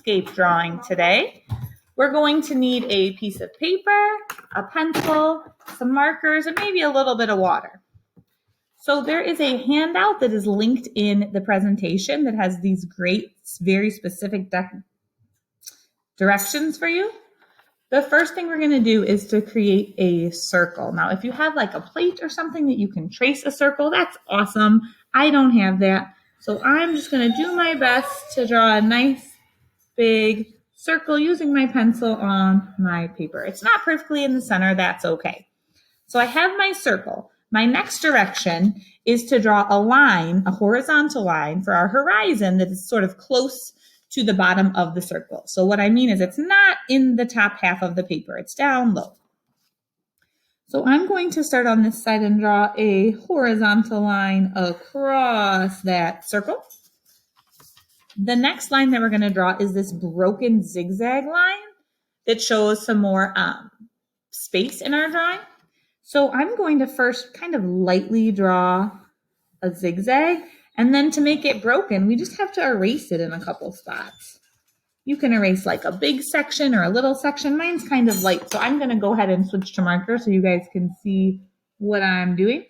landscape drawing today. We're going to need a piece of paper, a pencil, some markers, and maybe a little bit of water. So there is a handout that is linked in the presentation that has these great, very specific directions for you. The first thing we're going to do is to create a circle. Now, if you have like a plate or something that you can trace a circle, that's awesome. I don't have that. So I'm just going to do my best to draw a nice big circle using my pencil on my paper. It's not perfectly in the center. That's okay. So I have my circle. My next direction is to draw a line, a horizontal line for our horizon that is sort of close to the bottom of the circle. So what I mean is it's not in the top half of the paper, it's down low. So I'm going to start on this side and draw a horizontal line across that circle. The next line that we're going to draw is this broken zigzag line that shows some more space in our drawing. So I'm going to first kind of lightly draw a zigzag. And then to make it broken, we just have to erase it in a couple spots. You can erase like a big section or a little section. Mine's kind of light, so I'm going to go ahead and switch to marker so you guys can see what I'm doing.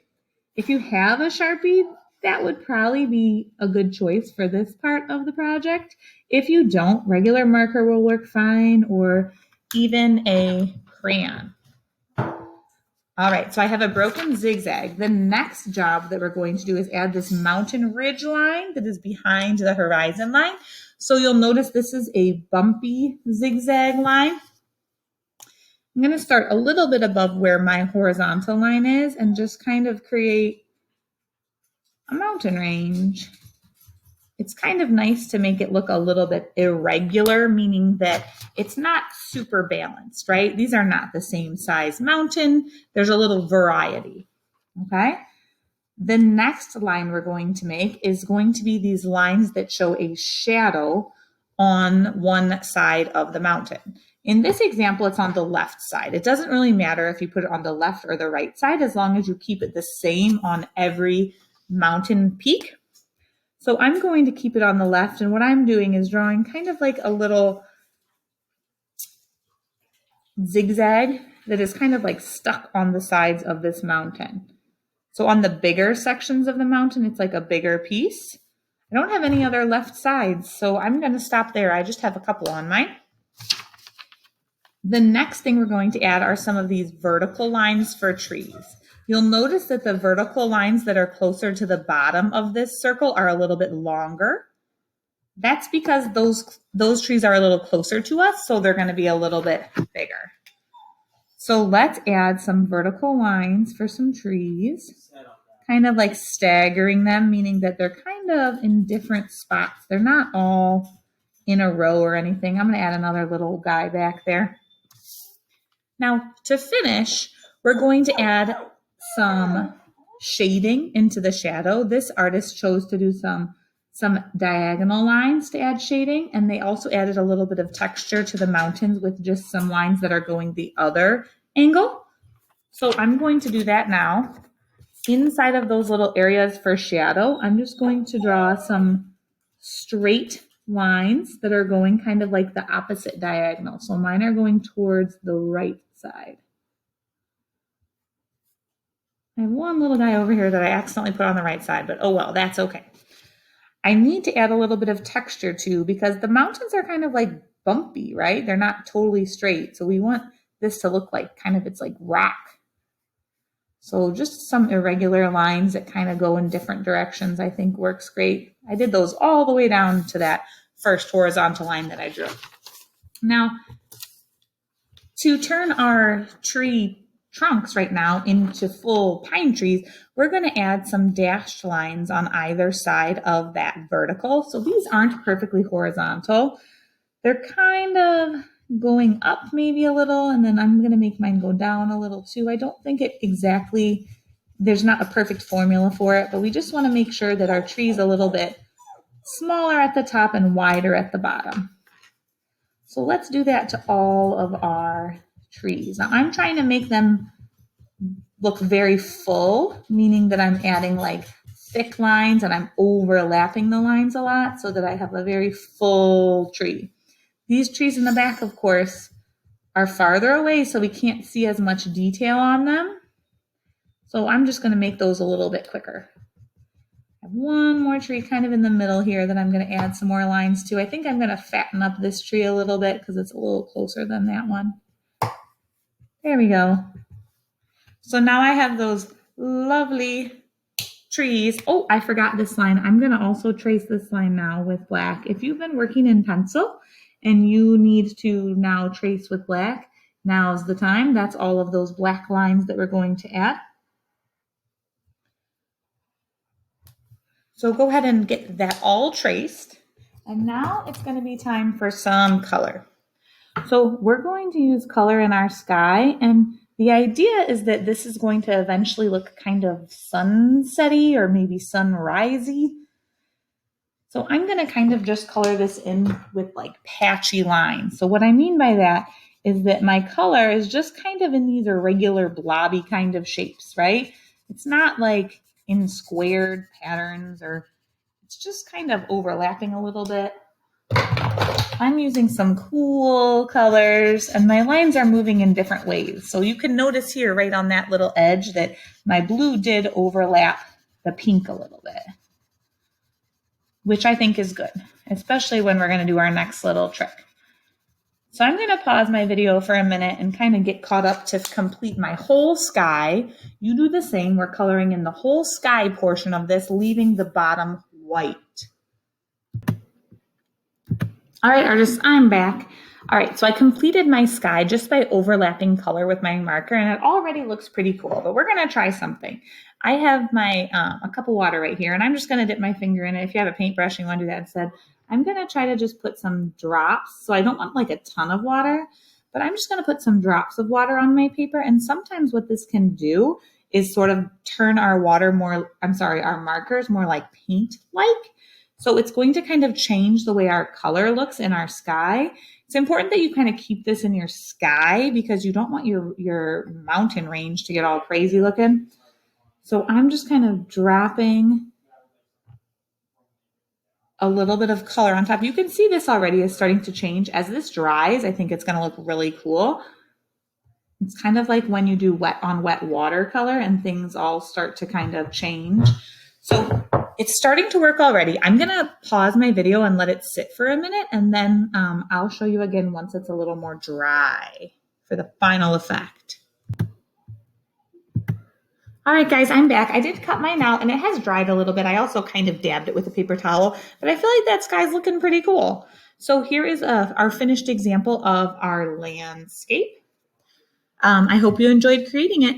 If you have a Sharpie, that would probably be a good choice for this part of the project. If you don't, regular marker will work fine, or even a crayon. All right, so I have a broken zigzag. The next job that we're going to do is add this mountain ridge line that is behind the horizon line. So you'll notice this is a bumpy zigzag line. I'm going to start a little bit above where my horizontal line is and just kind of create a mountain range. It's kind of nice to make it look a little bit irregular, meaning that it's not super balanced, right? These are not the same size mountain. There's a little variety, okay? The next line we're going to make is going to be these lines that show a shadow on one side of the mountain. In this example, it's on the left side. It doesn't really matter if you put it on the left or the right side, as long as you keep it the same on every mountain peak. So I'm going to keep it on the left, and what I'm doing is drawing kind of like a little zigzag that is kind of like stuck on the sides of this mountain. So on the bigger sections of the mountain, it's like a bigger piece. I don't have any other left sides, so I'm going to stop there. I just have a couple on mine. The next thing we're going to add are some of these vertical lines for trees. You'll notice that the vertical lines that are closer to the bottom of this circle are a little bit longer. That's because those trees are a little closer to us, so they're going to be a little bit bigger. So let's add some vertical lines for some trees, kind of like staggering them, meaning that they're kind of in different spots. They're not all in a row or anything. I'm going to add another little guy back there. Now, to finish, we're going to add some shading into the shadow. This artist chose to do some diagonal lines to add shading, and they also added a little bit of texture to the mountains with just some lines that are going the other angle. So I'm going to do that now. Inside of those little areas for shadow, I'm just going to draw some straight lines that are going kind of like the opposite diagonal. So mine are going towards the right side. I have one little guy over here that I accidentally put on the right side, but oh well, that's okay. I need to add a little bit of texture too, because the mountains are kind of like bumpy, right? They're not totally straight. So we want this to look like kind of, it's like rock. So just some irregular lines that kind of go in different directions, I think works great. I did those all the way down to that first horizontal line that I drew. Now, to turn our tree trunks right now into full pine trees, we're going to add some dashed lines on either side of that vertical. So these aren't perfectly horizontal. They're kind of going up maybe a little, and then I'm going to make mine go down a little too. I don't think it exactly, there's not a perfect formula for it, but we just want to make sure that our tree is a little bit smaller at the top and wider at the bottom. So let's do that to all of our trees. Now I'm trying to make them look very full, meaning that I'm adding like thick lines and I'm overlapping the lines a lot so that I have a very full tree. These trees in the back, of course, are farther away, so we can't see as much detail on them. So I'm just going to make those a little bit quicker. I have one more tree kind of in the middle here that I'm going to add some more lines to. I think I'm going to fatten up this tree a little bit because it's a little closer than that one. There we go. So now I have those lovely trees. Oh, I forgot this line. I'm going to also trace this line now with black. If you've been working in pencil and you need to now trace with black, now's the time. That's all of those black lines that we're going to add. So go ahead and get that all traced. And now it's going to be time for some color. So we're going to use color in our sky, and the idea is that this is going to eventually look kind of sunsetty or maybe sunrisey. So I'm going to kind of just color this in with like patchy lines. So what I mean by that is that my color is just kind of in these irregular blobby kind of shapes, right? It's not like in squared patterns, or it's just kind of overlapping a little bit. I'm using some cool colors, and my lines are moving in different ways. So you can notice here right on that little edge that my blue did overlap the pink a little bit, which I think is good, especially when we're going to do our next little trick. So I'm going to pause my video for a minute and kind of get caught up to complete my whole sky. You do the same. We're coloring in the whole sky portion of this, leaving the bottom white. All right, artists, I'm back. All right, so I completed my sky just by overlapping color with my marker, and it already looks pretty cool, but we're going to try something. I have my a cup of water right here, and I'm just going to dip my finger in it. If you have a paintbrush and you want to do that instead, I'm going to try to just put some drops. So I don't want like a ton of water, but I'm just going to put some drops of water on my paper. And sometimes what this can do is sort of turn our our markers more like paint-like. So it's going to kind of change the way our color looks in our sky. It's important that you kind of keep this in your sky because you don't want your mountain range to get all crazy looking. So I'm just kind of dropping a little bit of color on top. You can see this already is starting to change. As this dries, I think it's going to look really cool. It's kind of like when you do wet on wet watercolor and things all start to kind of change. So it's starting to work already. I'm going to pause my video and let it sit for a minute, and then I'll show you again once it's a little more dry for the final effect. All right, guys, I'm back. I did cut mine out, and it has dried a little bit. I also kind of dabbed it with a paper towel, but I feel like that sky's looking pretty cool. So here is our finished example of our landscape. I hope you enjoyed creating it.